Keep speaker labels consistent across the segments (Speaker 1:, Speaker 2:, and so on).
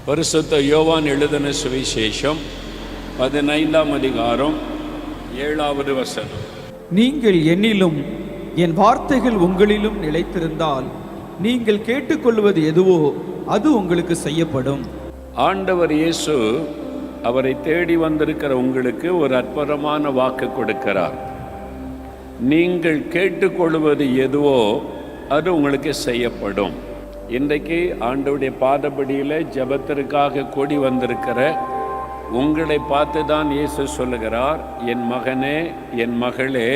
Speaker 1: பரிசுத்த யோவான் எழுதின சுவிசேஷம் 15ஆம் அதிகாரம் 7வது வசனம்.
Speaker 2: நீங்கள் என்னிலும் என் வார்த்தைகள் உங்களிலும் நிலைத்திருந்தால் நீங்கள் கேட்டுக்கொள்வது எதுவோ அது உங்களுக்கு செய்யப்படும்.
Speaker 1: ஆண்டவர் இயேசு அவரை தேடி வந்திருக்கிற உங்களுக்கு ஒரு அற்புதமான வாக்கு கொடுக்கிறார். நீங்கள் கேட்டுக்கொள்வது எதுவோ அது உங்களுக்கு செய்யப்படும். இன்றைக்கு ஆண்டவருடைய பாதபடியில் ஜெபத்திற்காக கூடி வந்திருக்கிற உங்களை பார்த்து தான் இயேசு சொல்லுகிறார், என் மகனே, என் மகளே,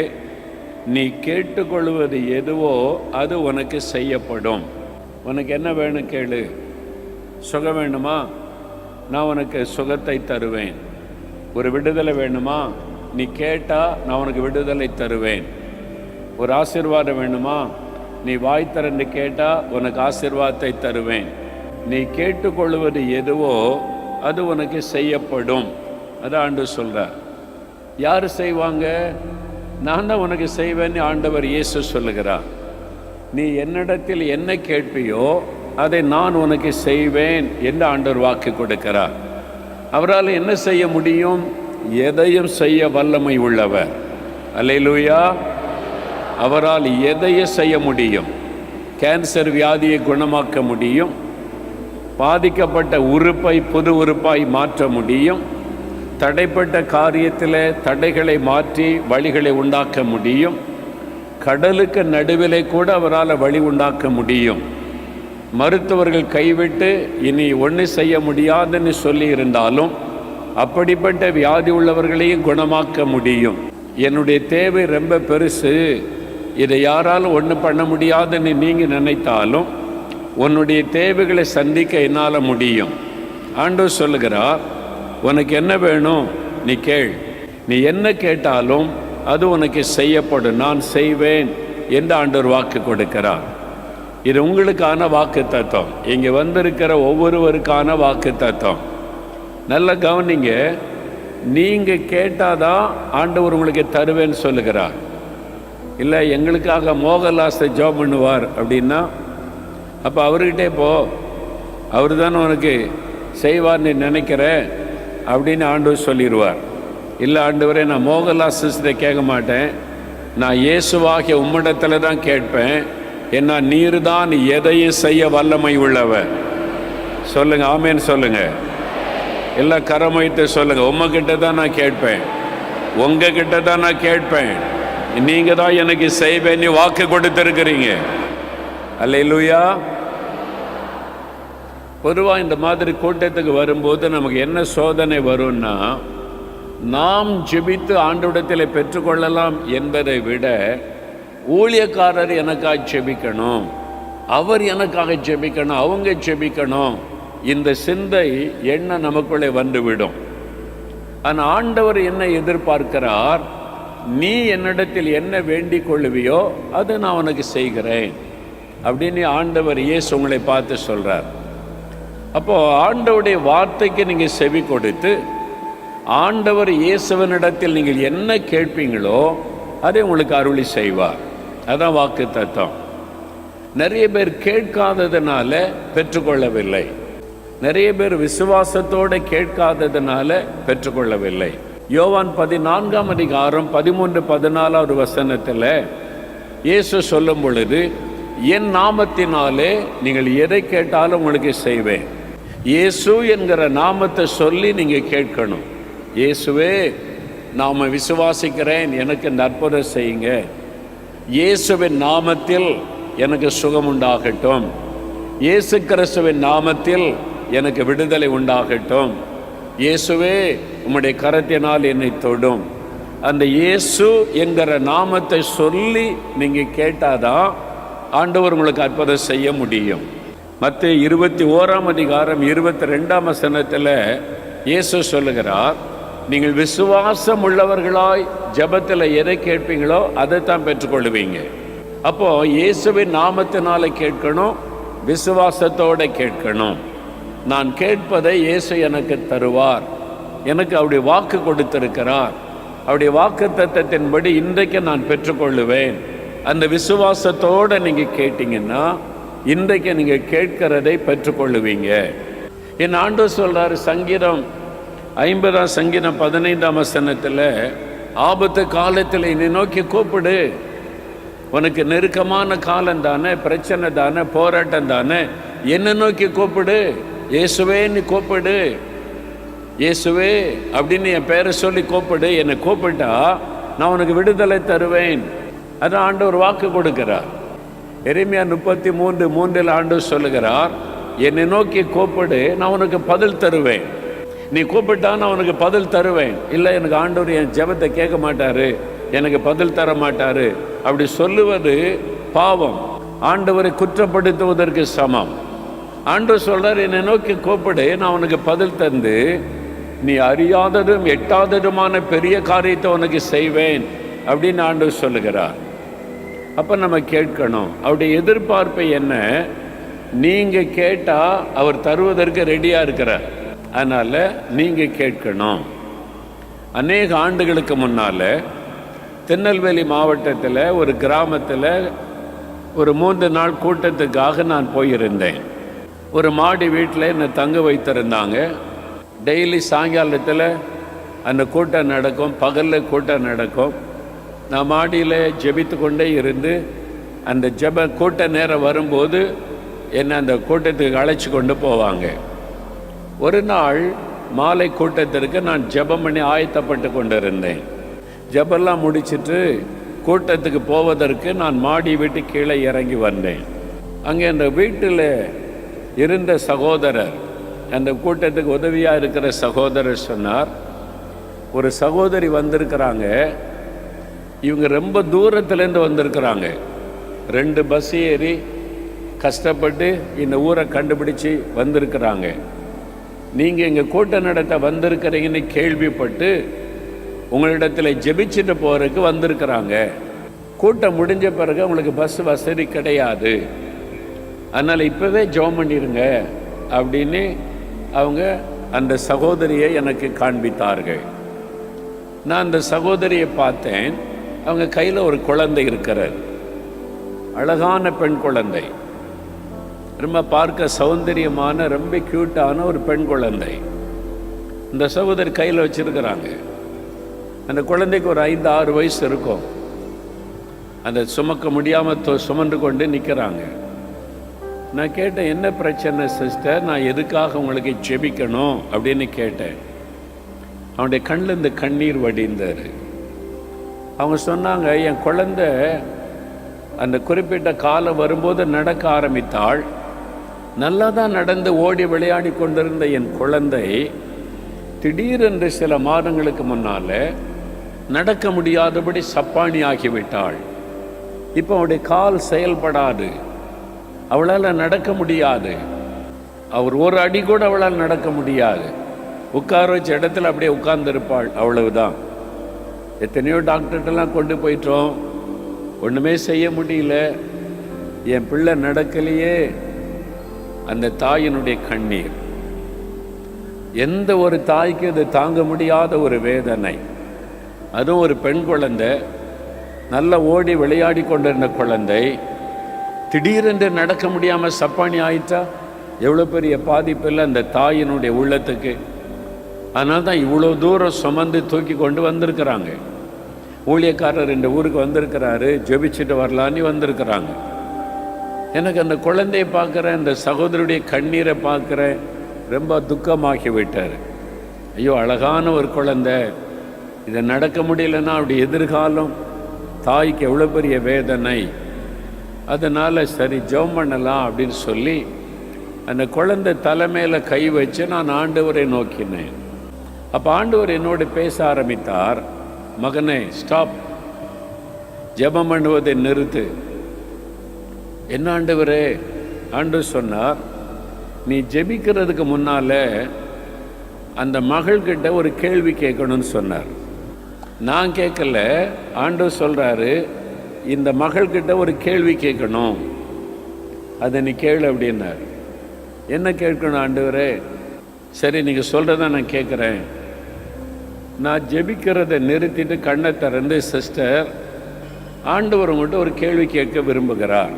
Speaker 1: நீ கேட்டுக்கொள்வது எதுவோ அது உனக்கு செய்யப்படும். உனக்கு என்ன வேணும் கேளு. சுகம் வேணுமா? நான் உனக்கு சுகத்தை தருவேன். ஒரு விடுதலை வேணுமா? நீ கேட்டால் நான் உனக்கு விடுதலை தருவேன். ஒரு ஆசீர்வாதம் வேணுமா? நீ வாய் திறந்து கேட்டால் உனக்கு ஆசீர்வாதத்தை தருவேன். நீ கேட்டுக்கொள்வது எதுவோ அது உனக்கு செய்யப்படும். அதான் ஆண்டு சொல்கிறார். யார் செய்வாங்க? நான் தான் உனக்கு செய்வேன்னு ஆண்டவர் இயேசு சொல்லுகிறார். நீ என்னிடத்தில் என்ன கேட்பியோ அதை நான் உனக்கு செய்வேன் என்று ஆண்டவர் வாக்கு கொடுக்கிறார். அவரால் என்ன செய்ய முடியும்? எதையும் செய்ய வல்லமை உள்ளவர். அல்லேலூயா. அவரால் எதையும் செய்ய முடியும். கேன்சர் வியாதியை குணமாக்க முடியும். பாதிக்கப்பட்ட உறுப்பை புது உறுப்பாய் மாற்ற முடியும். தடைப்பட்ட காரியத்தில் தடைகளை மாற்றி வழிகளை உண்டாக்க முடியும். கடலுக்கு நடுவிலே கூட அவரால் வழி உண்டாக்க முடியும். மருத்துவர்கள் கைவிட்டு இனி ஒன்று செய்ய முடியாதுன்னு சொல்லி இருந்தாலும் அப்படிப்பட்ட வியாதி உள்ளவர்களையும் குணமாக்க முடியும். என்னுடைய தேவை ரொம்ப பெருசு, இதை யாராலும் ஒன்று பண்ண முடியாதுன்னு நீங்கள் நினைத்தாலும் உன்னுடைய தேவைகளை சந்திக்க என்னால் முடியும். ஆண்டவர் சொல்லுகிறார், உனக்கு என்ன வேணும் நீ கேள். நீ என்ன கேட்டாலும் அது உனக்கு செய்யப்படும், நான் செய்வேன் என்று ஆண்டவர் வாக்கு கொடுக்கிறார். இது உங்களுக்கான வாக்கு தத்துவம். இங்கே வந்திருக்கிற ஒவ்வொருவருக்கான வாக்கு தத்துவம். நல்லா கவனிங்க. நீங்கள் கேட்டாதான் ஆண்டவர் உங்களுக்கு தருவேன்னு சொல்லுகிறார். இல்லை எங்களுக்காக மோகன்லாஸை ஜாப் பண்ணுவார் அப்படின்னா அப்போ அவர்கிட்டே போ, அவர் தானே உனக்கு செய்வார்னு நினைக்கிற அப்படின்னு ஆண்டவர் சொல்லிடுவார். இல்லை ஆண்டவரே, நான் மோகன்லாஸை கேட்க மாட்டேன், நான் இயேசுவாகிய உம்மிடத்தில் தான் கேட்பேன், ஏன்னா நீர் தான் எதையும் செய்ய வல்லமை உள்ளவர். சொல்லுங்கள், ஆமேன்னு சொல்லுங்கள். எல்லாம் கரம் வைத்து சொல்லுங்கள், உம்மகிட்ட தான் நான் கேட்பேன், உங்ககிட்ட தான் நான் கேட்பேன், நீங்கள் தான் எனக்கு செய்வேன்னு வாக்கு கொடுத்துருக்கிறீங்க. அல்லேலூயா. பொதுவாக இந்த மாதிரி கூட்டத்துக்கு வரும்போது நமக்கு என்ன சோதனை வரும்னா, நாம் ஜெபித்து ஆண்டவரிடத்தில் பெற்றுக்கொள்ளலாம் என்பதை விட ஊழியக்காரர் எனக்காக ஜெபிக்கணும், அவர் எனக்காக ஜெபிக்கணும், அவங்க ஜெபிக்கணும், இந்த சிந்தை எண்ணம் நமக்குள்ளே வந்துவிடும். ஆனால் ஆண்டவர் என்ன எதிர்பார்க்கிறார்? நீ என்னிடத்தில் என்ன வேண்டிக் கொள்ளுவியோ அதை நான் உனக்கு செய்கிறேன் அப்படின்னு ஆண்டவர் இயேசு உங்களை பார்த்து சொல்கிறார். அப்போது ஆண்டவருடைய வார்த்தைக்கு நீங்கள் செவி கொடுத்து ஆண்டவர் இயேசுவனிடத்தில் நீங்கள் என்ன கேட்பீங்களோ அதை உங்களுக்கு அருளி செய்வார். அதான் வாக்கு தத்துவம். நிறைய பேர் கேட்காததுனால பெற்றுக்கொள்ளவில்லை. நிறைய பேர் விசுவாசத்தோடு கேட்காததுனால பெற்றுக்கொள்ளவில்லை. யோவான் 14ஆம் அதிகாரம் 13-14 வசனத்தில் இயேசு சொல்லும் பொழுது, என் நாமத்தினாலே நீங்கள் எதை கேட்டாலும் உங்களுக்கு செய்வேன். இயேசு என்கிற நாமத்தை சொல்லி நீங்கள் கேட்கணும். இயேசுவே, நாம் விசுவாசிக்கிறேன், எனக்கு இந்த அற்புதம் செய்யுங்க. இயேசுவின் நாமத்தில் எனக்கு சுகம் உண்டாகட்டும். இயேசு கிறிஸ்துவின் நாமத்தில் எனக்கு விடுதலை உண்டாகட்டும். இயேசுவே, உம்முடைய கரத்தினால் என்னை தொடும். அந்த இயேசு என்கிற நாமத்தை சொல்லி நீங்கள் கேட்டாதான் ஆண்டவர் உங்களுக்கு அற்புதம் செய்ய முடியும். மத்தேயு 21ஆம் அதிகாரம் 22ஆம் வசனத்தில் இயேசு சொல்லுகிறார், நீங்கள் விசுவாசம் உள்ளவர்களாய் ஜெபத்தில் எதை கேட்பீங்களோ அதைத்தான் பெற்றுக்கொள்வீங்க. அப்போது இயேசுவின் நாமத்தினால கேட்கணும், விசுவாசத்தோடு கேட்கணும். நான் கேட்பதை இயேசு எனக்கு தருவார், எனக்கு அவருடைய வாக்கு கொடுத்திருக்கிறார், அவருடைய வாக்கு தத்தத்தின்படி இன்றைக்கு நான் பெற்றுக்கொள்ளுவேன். அந்த விசுவாசத்தோடு நீங்கள் கேட்டீங்கன்னா இன்றைக்கு நீங்கள் கேட்கிறதை பெற்றுக்கொள்ளுவீங்க. என் ஆண்டவர் சொல்றாரு சங்கீதம் 50 சங்கீதம் 15 வசனத்தில், ஆபத்து காலத்தில் என்னை நோக்கி கூப்பிடு. உனக்கு நெருக்கமான காலம் தானே, பிரச்சனை தானே, போராட்டம் தானே, என்னை நோக்கி கூப்பிடு. இயேசுவே நீ கூப்பிடு, இயேசுவே அப்படின்னு என் பேரை சொல்லி கூப்பிடு. என்னை கூப்பிட்டா நான் உனக்கு விடுதலை தருவேன். அதான் ஆண்டவர் வாக்கு கொடுக்கிறார். எரேமியா 33:3 ஆண்டவர் சொல்லுகிறார், என்னை நோக்கி கூப்பிடு, நான் உனக்கு பதில் தருவேன். நீ கூப்பிட்டா நான் உனக்கு பதில் தருவேன். இல்லை எனக்கு ஆண்டவர் என் ஜெபத்தை கேட்க மாட்டாரு, எனக்கு பதில் தர மாட்டாரு அப்படி சொல்லுவது பாவம், ஆண்டவரை குற்றப்படுத்துவதற்கு சமம். ஆண்டவர் சொல்றார், என்னை நோக்கி கூப்பிடு, நான் உனக்கு பதில் தந்து நீ அறியாததும் எட்டாததுமான பெரிய காரியத்தை உனக்கு செய்வேன் அப்படின்னு ஆண்டவர் சொல்லுகிறார். அப்போ நம்ம கேட்கணும். அவருடைய எதிர்பார்ப்பை என்ன? நீங்கள் கேட்டால் அவர் தருவதற்கு ரெடியாக இருக்கிறார். அதனால் நீங்கள் கேட்கணும். அநேக ஆண்டுகளுக்கு முன்னால் திருநெல்வேலி மாவட்டத்தில் ஒரு கிராமத்தில் ஒரு 3 நாள் கூட்டத்துக்காக நான் போயிருந்தேன். ஒரு மாடி வீட்டில் என்னை தங்க வைத்திருந்தாங்க. டெய்லி சாயங்காலத்தில் அந்த கூட்டம் நடக்கும், பகலில் கூட்டம் நடக்கும். நான் மாடியில் ஜெபித்து கொண்டே இருந்து அந்த கூட்ட நேரம் வரும்போது என்னை அந்த கூட்டத்துக்கு அழைச்சி கொண்டு போவாங்க. ஒரு நாள் மாலை கூட்டத்திற்கு நான் ஜெபம் பண்ணி ஆயத்தப்பட்டு கொண்டு இருந்தேன். ஜெபெல்லாம் முடிச்சுட்டு கூட்டத்துக்கு போவதற்கு நான் மாடி விட்டு கீழே இறங்கி வந்தேன். அங்கே அந்த வீட்டில் இருந்த சகோதரர், அந்த கூட்டத்துக்கு உதவியாக இருக்கிற சகோதரர் சொன்னார், ஒரு சகோதரி வந்திருக்கிறாங்க, இவங்க ரொம்ப தூரத்துலேருந்து வந்திருக்கிறாங்க, 2 பஸ் ஏறி கஷ்டப்பட்டு இந்த ஊரை கண்டுபிடிச்சி வந்திருக்கிறாங்க. நீங்கள் இங்கே கூட்டம் நடத்த வந்திருக்கிறீங்கன்னு கேள்விப்பட்டு உங்களிடத்தில் ஜெபிச்சுட்டு போகிறதுக்கு வந்திருக்கிறாங்க. கூட்டம் முடிஞ்ச பிறகு உங்களுக்கு பஸ் வசதி கிடையாது, அதனால் இப்போவே ஜெபம் பண்ணிடுங்க அப்படின்னு அவங்க அந்த சகோதரியை எனக்கு காண்பித்தார்கள். நான் அந்த சகோதரியை பார்த்தேன். அவங்க கையில் ஒரு குழந்தை இருக்கிறார், அழகான பெண் குழந்தை, ரொம்ப பார்க்க சௌந்தரியமான ரொம்ப க்யூட்டான ஒரு பெண் குழந்தை. இந்த சகோதரி கையில் வச்சிருக்கிறாங்க. அந்த குழந்தைக்கு ஒரு 5-6 வயசு இருக்கும். அந்த சுமக்க முடியாமல் சுமந்து கொண்டு நிற்கிறாங்க. நான் கேட்டேன், என்ன பிரச்சனை சிஸ்டர், நான் எதுக்காக உங்களுக்கு ஜெபிக்கணும் அப்படின்னு கேட்டேன். அவனுடைய கண்ணில் இந்த கண்ணீர் வடிந்தார். அவங்க சொன்னாங்க, என் குழந்தை அந்த குறிப்பிட்ட காலம் வரும்போது நடக்க ஆரம்பித்தாள். நல்லா தான் நடந்து ஓடி விளையாடி கொண்டிருந்த என் குழந்தை திடீரென்று சில மாதங்களுக்கு முன்னால் நடக்க முடியாதபடி சப்பானி ஆகிவிட்டாள். இப்போ அவருடைய கால் செயல்படாது, அவளால் நடக்க முடியாது. அவர் ஒரு அடி கூட அவளால் நடக்க முடியாது. உட்கார வச்ச இடத்துல அப்படியே உட்கார்ந்துருப்பாள், அவ்வளவுதான். எத்தனையோ டாக்டர்கிட்டலாம் கொண்டு போயிட்டோம், ஒன்றுமே செய்ய முடியல. என் பிள்ளை நடக்கலையே. அந்த தாயினுடைய கண்ணீர் எந்த ஒரு தாய்க்கு அது தாங்க முடியாத ஒரு வேதனை. அதுவும் ஒரு பெண் குழந்தை, நல்லா ஓடி விளையாடி கொண்டிருந்த குழந்தை திடீரென்று நடக்க முடியாமல் சப்பானி ஆயிட்டா எவ்வளோ பெரிய பாதிப்பில்லை அந்த தாயினுடைய உள்ளத்துக்கு. அதனால தான் இவ்வளோ தூரம் சுமந்து தூக்கி கொண்டு வந்திருக்கிறாங்க. ஊழியக்காரர் இந்த ஊருக்கு வந்திருக்கிறாரு, ஜெபிச்சுட்டு வரலான்னு வந்திருக்கிறாங்க. எனக்கு அந்த குழந்தையை பார்க்குறேன், இந்த சகோதரியுடைய கண்ணீரை பார்க்குறேன், ரொம்ப துக்கமாகி விட்டார். ஐயோ, அழகான ஒரு குழந்தை, இதை நடக்க முடியலன்னா அவருடைய எதிர்காலம், தாய்க்கு எவ்வளோ பெரிய வேதனை. அதனால் சரி ஜெபம் பண்ணலாம் அப்படின்னு சொல்லி அந்த குழந்தை தலைமையில் கை வச்சு நான் ஆண்டவரை நோக்கினேன். அப்போ ஆண்டவர் என்னோடு பேச ஆரம்பித்தார், மகனே ஸ்டாப், ஜெபம் பண்ணுவதை நிறுத்து. என்ன ஆண்டவரே? ஆண்டவர் சொன்னார், நீ ஜெபிக்கிறதுக்கு முன்னால் அந்த மகள்கிட்ட ஒரு கேள்வி கேட்கணும்னு சொன்னார். நான் கேட்கல, ஆண்டவர் சொல்கிறாரு, இந்த மகள்கிட்ட ஒரு கேள்வி கேட்கணும், அதை நீ கேளு அப்படின்னார். என்ன கேட்கணும் ஆண்டவரே? சரி நீங்கள் சொல்கிறத நான் கேட்குறேன். நான் ஜெபிக்கிறதை நிறுத்திட்டு கண்ணை திறந்து, சிஸ்டர், ஆண்டவர் உங்கள்கிட்ட ஒரு கேள்வி கேட்க விரும்புகிறார்,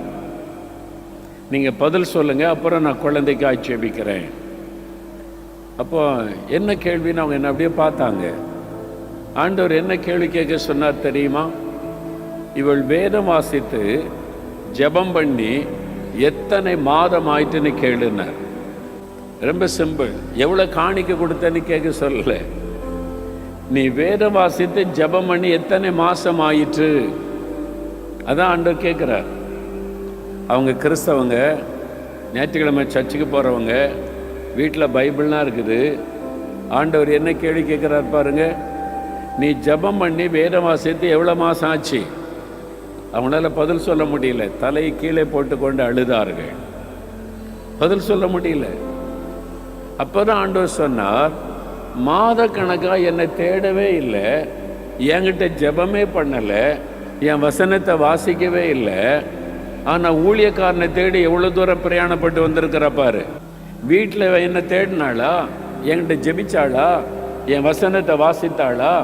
Speaker 1: நீங்கள் பதில் சொல்லுங்கள், அப்புறம் நான் குழந்தைக்காக ஜெபிக்கிறேன். அப்போ என்ன கேள்வின்னு அவங்க என்ன அப்படியே பார்த்தாங்க. ஆண்டவர் என்ன கேள்வி கேட்க சொன்னார் தெரியுமா? இவள் வேதம் வாசித்து ஜெபம் பண்ணி எத்தனை மாதம் ஆயிட்டுன்னு கேளுனார். ரொம்ப சிம்பிள். எவ்வளோ காணிக்க கொடுத்தேன்னு கேட்க சொல்லல. நீ வேதம் வாசித்து ஜெபம் பண்ணி எத்தனை மாசம் ஆயிற்று, அதான் ஆண்டவர் கேட்குறார். அவங்க கிறிஸ்தவங்க, ஞாயிற்றுக்கிழமை சர்ச்சுக்கு போகிறவங்க, வீட்டில் பைபிள்லாம் இருக்குது. ஆண்டவர் என்ன கேள்வி கேட்குறார் பாருங்க. நீ ஜெபம் பண்ணி வேதம் வாசித்து எவ்வளோ மாதம் ஆச்சு? அவங்களால பதில் சொல்ல முடியல. தலையை கீழே போட்டுக்கொண்டு அழுதார்கள். பதில் சொல்ல முடியல. அப்போதான் ஆண்டவர் சொன்னார், மாத கணக்காக என்னை தேடவே இல்லை, என்கிட்ட ஜெபமே பண்ணலை, என் வசனத்தை வாசிக்கவே இல்லை, ஆனால் ஊழியக்காரனை தேடி எவ்வளோ தூரம் பிரயாணப்பட்டு வந்திருக்கிற பாரு. வீட்டில் என்னை தேடினாளா? என்கிட்ட ஜெபிச்சாளா? என் வசனத்தை வாசித்தாளா?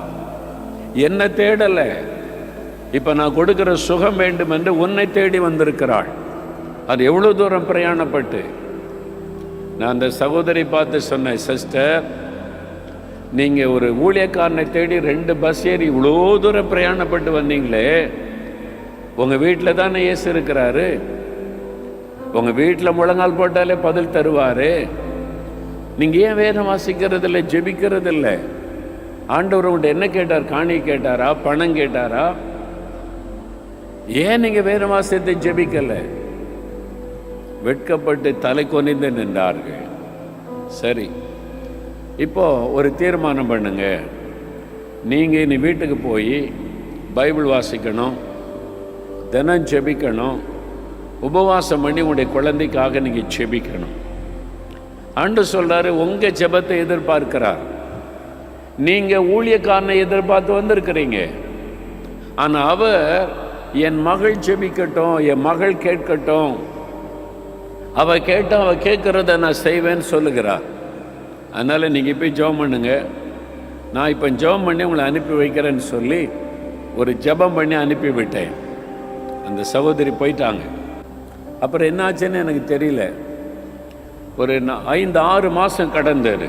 Speaker 1: என்னை தேடலை. இப்போ நான் கொடுக்குற சுகம் வேண்டும் என்று உன்னை தேடி வந்திருக்கிறாள். அது எவ்வளோ தூரம் பிரயாணப்பட்டு. நான் அந்த சகோதரி பார்த்து சொன்னேன், சிஸ்டர், நீங்கள் ஒரு ஊழியக்காரனை தேடி 2 பஸ் ஏறி இவ்வளோ தூரம் பிரயாணப்பட்டு வந்தீங்களே, உங்கள் வீட்டில் தானே இயேசு இருக்கிறாரு. உங்கள் வீட்டில் முழங்கால் போட்டாலே பதில் தருவார். நீங்கள் ஏன் வேதம் வாசிக்கிறது இல்லை, ஜெபிக்கிறது இல்லை? ஆண்டவர் உங்கள்கிட்ட என்ன கேட்டார்? காணி கேட்டாரா? பணம் கேட்டாரா? ஏன் நீங்கள் வேதம் வாசித்து ஜெபிக்கலை? வெட்கப்பட்டு தலை கொனிந்து நின்றார்கள். சரி, இப்போ ஒரு தீர்மானம் பண்ணுங்க. நீங்கள் இனி வீட்டுக்கு போய் பைபிள் வாசிக்கணும், தினம் ஜெபிக்கணும், உபவாசம் பண்ணி உங்களுடைய குழந்தைக்காக நீங்கள் ஜெபிக்கணும். ஆண்டவர் சொல்றாரு, உங்கள் ஜெபத்தை எதிர்பார்க்கிறார். நீங்கள் ஊழியக்காரனை எதிர்பார்த்து வந்திருக்கிறீங்க. ஆனால் அவர் என் மகள் ஜெபிக்கட்டும், என் மகள் கேட்கட்டும், அவள் கேட்டால் அவள் கேட்குறத நான் செய்வேன்னு சொல்லுகிறார். அதனால் நீங்கள் போய் ஜெபம் பண்ணுங்க, நான் இப்போ ஜெபம் பண்ணி உங்களை அனுப்பி வைக்கிறேன்னு சொல்லி ஒரு ஜெபம் பண்ணி அனுப்பி விட்டேன். அந்த சகோதரி போயிட்டாங்க. அப்புறம் என்னாச்சுன்னு எனக்கு தெரியல. ஒரு 5-6 மாதம் கடந்தார்.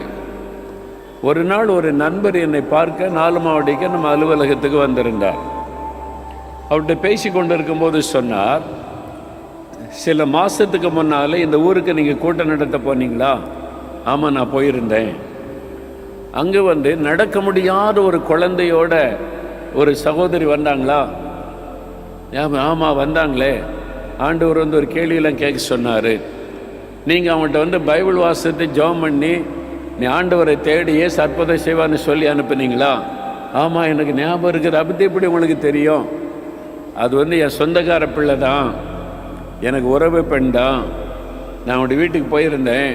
Speaker 1: ஒரு நாள் ஒரு நண்பர் என்னை பார்க்க 4 மாவடிக்கு நம்ம அலுவலகத்துக்கு வந்திருந்தார். அவர்கிட்ட பேசி கொண்டு இருக்கும்போது சொன்னார், சில மாதத்துக்கு முன்னால் இந்த ஊருக்கு நீங்கள் கூட்டம் நடத்த போனீங்களா? ஆமாம், நான் போயிருந்தேன். அங்கே நடக்க முடியாத ஒரு குழந்தையோட ஒரு சகோதரி வந்தாங்களா? ஆமாம் வந்தாங்களே. ஆண்டவர் ஒரு கேள்வியெல்லாம் கேட்க சொன்னார். நீங்கள் அவங்கள்ட்ட பைபிள் வாசித்து ஜெபம் பண்ணி நீ ஆண்டவரை தேடியே அற்புதம் செய்வான்னு சொல்லி அனுப்புனீங்களா? ஆமாம், எனக்கு ஞாபகம் இருக்குது. அப்படி எப்படி உங்களுக்கு தெரியும்? அது என் சொந்தக்கார பிள்ளை தான், எனக்கு உறவு பெண் தான். நான் அவனுடைய வீட்டுக்கு போயிருந்தேன்.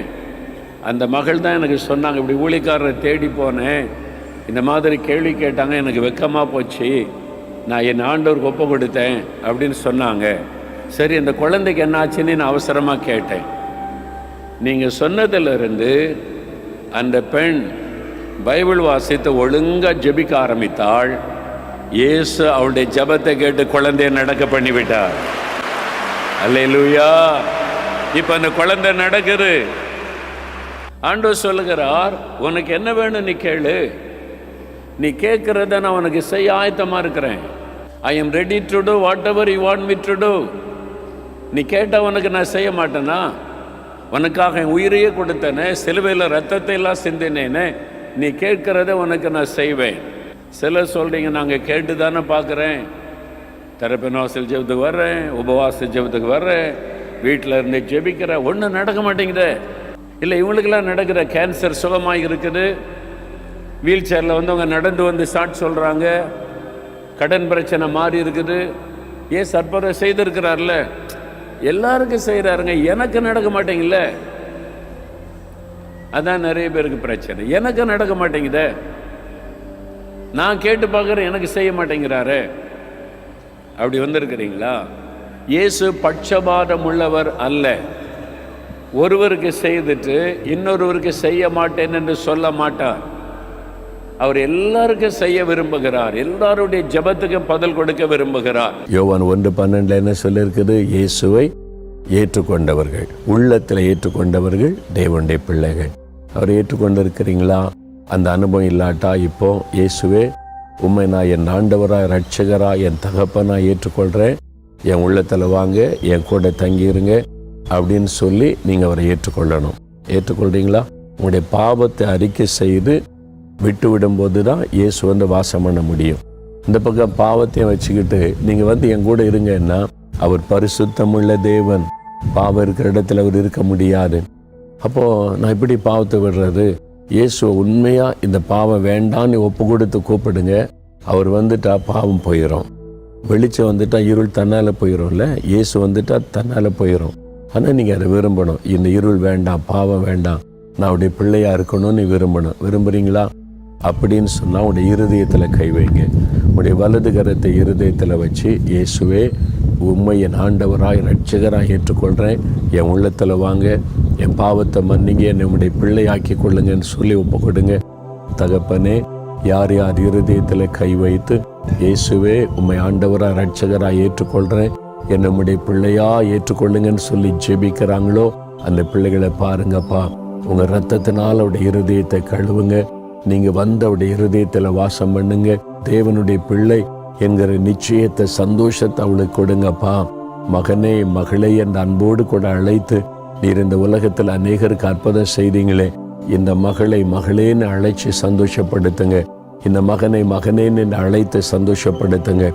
Speaker 1: அந்த மகள் தான் எனக்கு சொன்னாங்க, இப்படி ஊழியக்காரரை தேடி போனேன், இந்த மாதிரி கேள்வி கேட்டாங்க, எனக்கு வெக்கமாக போச்சு, நான் என் ஆண்டவருக்கு ஒப்பு கொடுத்தேன் அப்படின்னு சொன்னாங்க. சரி, அந்த குழந்தைக்கு என்ன ஆச்சுன்னு நான் அவசரமாக கேட்டேன். நீங்கள் சொன்னதிலிருந்து அந்த பெண் பைபிள் வாசித்து ஒழுங்காக ஜெபிக்க ஆரம்பித்தாள். இயேசு அவளுடைய ஜெபத்தை கேட்டு குழந்தைய நடக்க பண்ணிவிட்டார். அல்லேலூயா. இப்போ அந்த குழந்தை நடக்குது. ஆண்டவர் சொல்லுகிறார், உனக்கு என்ன வேணும் நீ கேளு, நீ கேட்கிறத நான் உனக்கு செய்ய ஆயத்தமாக இருக்கிறேன். I am ready to do whatever you want me to do. நீ கேட்டால் உனக்கு நான் செய்ய மாட்டேனா? உனக்காக என் உயிரையே கொடுத்தேனே, சிலுவையில் ரத்தத்தை எல்லாம் சிந்தினேனே, நீ கேட்கிறத உனக்கு நான் செய்வேன். சிலர் சொல்கிறீங்க, நாங்கள் கேட்டு தானே பார்க்குறேன், தெரப்பின் வாசல் ஜெபத்துக்கு வர்றேன், உபவாச ஜெபத்துக்கு வர்றேன், வீட்டில் இருந்து ஜெபிக்கிறேன், ஒன்றும் நடக்க மாட்டேங்குது. இல்லை, இவங்களுக்கெல்லாம் நடக்கிற கேன்சர் சுகமாக இருக்குது, வீல் சேரில் அவங்க நடந்து சாட் சொல்கிறாங்க, கடன் பிரச்சனை மாறி இருக்குது. ஏன் அற்புதம் செய்திருக்கிறார்ல, எல்லாருக்கும் செய்கிறாருங்க, எனக்கு நடக்க மாட்டேங்கல. அதான் நிறைய பேருக்கு பிரச்சனை. எனக்கு நடக்க மாட்டேங்குதே, நான் கேட்டு பார்க்குறேன், எனக்கு செய்ய மாட்டேங்கிறாரு. அப்படி வந்திருக்கிறீங்களா? இயேசு பட்சபாதம் உள்ளவர் அல்ல. ஒருவருக்கு செய்துட்டு இன்னொருவருக்கு செய்ய மாட்டேன் என்று சொல்ல மாட்டார். அவர் எல்லாருக்கும் செய்ய விரும்புகிறார், எல்லாருடைய ஜெபத்துக்கு பதில் கொடுக்க விரும்புகிறார். யோவான் 1:12 என்ன சொல்லியிருக்குது? இயேசுவை ஏற்றுக்கொண்டவர்கள், உள்ளத்தில் ஏற்றுக்கொண்டவர்கள் தேவனுடைய பிள்ளைகள். அவரை ஏற்றுக்கொண்டு இருக்கிறீங்களா? அந்த அனுபவம் இல்லாட்டா இப்போ இயேசுவே உம்மை நான் என் ஆண்டவராய் இரட்சகராய் என் தகப்பனாய் ஏற்றுக்கொள்கிறேன், என் உள்ளத்தில் வாங்க, என் கூட தங்கியிருங்க அப்படின்னு சொல்லி நீங்கள் அவரை ஏற்றுக்கொள்ளணும். ஏற்றுக்கொள்கிறீங்களா? உங்களுடைய பாவத்தை அறிக்கை செய்து விட்டு விடும்போது தான் இயேசு வந்து வாசம் பண்ண முடியும். இந்த பக்கம் பாவத்தையும் வச்சுக்கிட்டு நீங்கள் என் கூட இருங்கன்னா அவர் பரிசுத்தமுள்ள தேவன், பாவம் இருக்கிற இடத்துல அவர் இருக்க முடியாது. அப்போது நான் எப்படி பாவத்தை விடுறது? இயேசுவை உண்மையாக இந்த பாவம் வேண்டான்னு ஒப்பு கொடுத்து கூப்பிடுங்க. அவர் வந்துட்டா பாவம் போயிடும். வெளிச்சம் வந்துட்டா இருள் தன்னால் போயிடும்ல. இயேசு வந்துட்டா தன்னால் போயிடும். ஆனால் நீங்கள் அதை விரும்பணும். இந்த இருள் வேண்டாம், பாவம் வேண்டாம், நான் அவருடைய பிள்ளையாக இருக்கணும்னு விரும்பணும். விரும்புகிறீங்களா? அப்படின்னு சொன்னால் உங்களுடைய இருதயத்தில் கை வைங்க. உங்களுடைய வலது கரத்தை இருதயத்தில் வச்சு, இயேசுவே உம்மை என் ஆண்டவராய் இரட்சகராய் ஏற்றுக்கொள்கிறேன், என் உள்ளத்தில் வாங்க, என் பாவத்தை மன்னிங்க, என்னை உம்முடைய பிள்ளையாக்கி கொள்ளுங்கன்னு சொல்லி ஒப்பு கொடுங்க. தகப்பனே, யார் யார் இருதயத்தில் கை வைத்து இயேசுவே உம்மை ஆண்டவராய் இரட்சகராய் ஏற்றுக்கொள்கிறேன், என்னை உம்முடைய பிள்ளையாக ஏற்றுக்கொள்ளுங்கன்னு சொல்லி ஜெபிக்கிறாங்களோ அந்த பிள்ளைகளை பாருங்கப்பா. உங்கள் ரத்தத்தினால் அவருடைய இருதயத்தை கழுவுங்க. நீங்கள் அவருடைய இருதயத்தில் வாசம் பண்ணுங்க. தேவனுடைய பிள்ளை என்கிற நிச்சயத்தை, சந்தோஷத்தை அவளுக்கு கொடுங்கப்பா. மகனே, மகளே என்ற அன்போடு கூட அழைத்து நீர் இந்த உலகத்தில் அநேகருக்கு அற்புதம் செய்தீங்களே, இந்த மகளை மகளேன்னு அழைச்சி சந்தோஷப்படுத்துங்க. இந்த மகனை மகனேன்னு அழைத்து சந்தோஷப்படுத்துங்க.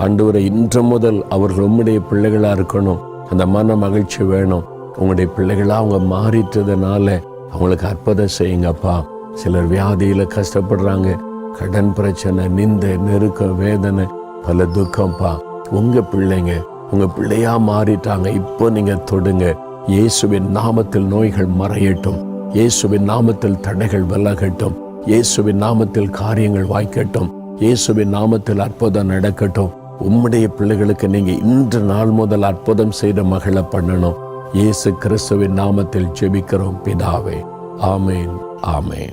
Speaker 1: ஆண்டவரே, இன்று முதல் அவர்கள் உம்முடைய பிள்ளைகளாக இருக்கணும். அந்த மன மகிழ்ச்சி வேணும். உங்களுடைய பிள்ளைகளாக அவங்க மாறிட்டதுனால அவங்களுக்கு அற்புதம் செய்யுங்கப்பா. சிலர் வியாதியில் கஷ்டப்படுறாங்க, கடன் பிரச்சனை, நிந்தை, நெருக்கம், வேதனை, பல துக்கம்ப்பா. உங்கள் பிள்ளைங்க உங்கள் பிள்ளையாக மாறிட்டாங்க. இப்போ நீங்கள் தொடுங்க. இயேசுவின் நாமத்தில் நோய்கள் மறையட்டும். இயேசுவின் நாமத்தில் தடைகள் விலகட்டும். இயேசுவின் நாமத்தில் காரியங்கள் வாய்க்கட்டும். இயேசுவின் நாமத்தில் அற்புதம் நடக்கட்டும். உம்முடைய பிள்ளைகளுக்கு நீங்கள் இன்று நாள் முதல் அற்புதம் செய்த மகளை பண்ணணும். இயேசு கிறிஸ்துவின் நாமத்தில் ஜெபிக்கிறோம் பிதாவே. ஆமேன், ஆமேன்.